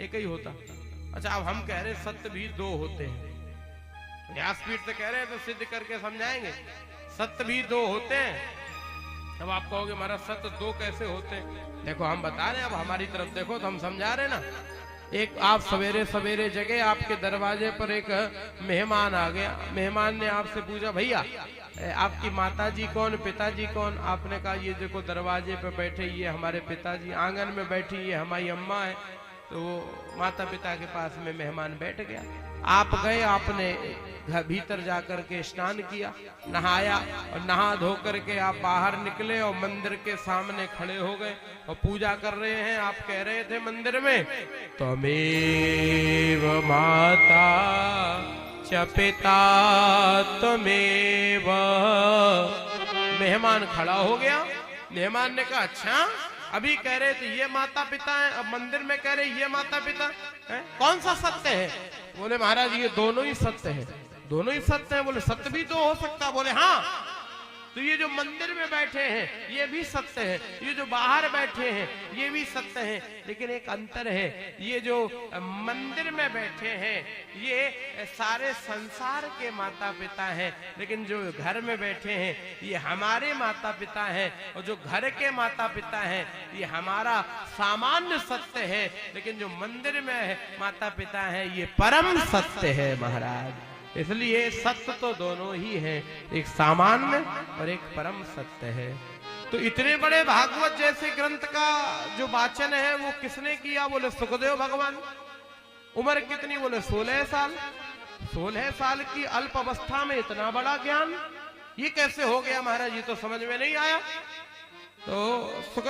एक ही होता। अच्छा अब हम कह रहे सत्य भी दो होते हैं, व्यासपीठ से कह रहे हैं तो सिद्ध करके समझाएंगे सत्य भी दो होते हैं। अब आप कहोगे महाराज सत्य दो कैसे होते हैं? देखो हम बता रहे हैं, अब हमारी तरफ देखो तो हम समझा रहे ना। एक आप सवेरे सवेरे जगह, आपके दरवाजे पर एक मेहमान आ गया। मेहमान ने आपसे पूछा भैया आपकी माताजी कौन, पिताजी कौन? आपने कहा ये देखो दरवाजे पे बैठे ये हमारे पिताजी, आंगन में बैठी ये हमारी अम्मा है। तो वो माता पिता के पास में मेहमान बैठ गया। आप गए, आपने घर भीतर जाकर के स्नान किया, नहाया, और नहा धो करके आप बाहर निकले और मंदिर के सामने खड़े हो गए और पूजा कर रहे हैं। आप कह रहे थे मंदिर में त्वमेव माता च पिता त्वमेव। मेहमान खड़ा हो गया। मेहमान ने कहा अच्छा अभी कह रहे थे ये माता पिता है, अब मंदिर में कह रहे ये माता पिता है, कौन सा सत्य है? बोले महाराज ये दोनों ही सत्य है। दोनों ही सत्य है? बोले सत्य भी तो हो सकता। बोले हाँ, तो ये जो मंदिर में बैठे हैं ये भी सत्य है, ये जो बाहर बैठे हैं ये भी सत्य है, लेकिन एक अंतर है। ये जो मंदिर में बैठे हैं ये सारे संसार के माता पिता हैं, लेकिन जो घर में बैठे हैं ये हमारे माता पिता हैं। और जो घर के माता पिता हैं ये हमारा सामान्य सत्य है, लेकिन जो मंदिर में माता पिता हैं ये परम सत्य है महाराज। इसलिए सत्य तो दोनों ही है, एक सामान्य और एक परम सत्य है। तो इतने बड़े भागवत जैसे ग्रंथ का जो वाचन है वो किसने किया? बोले सुखदेव भगवान। उम्र कितनी? बोले 16 साल। 16 साल की अल्प अवस्था में इतना बड़ा ज्ञान, ये कैसे हो गया महाराज? ये तो समझ में नहीं आया। तो सुखदेव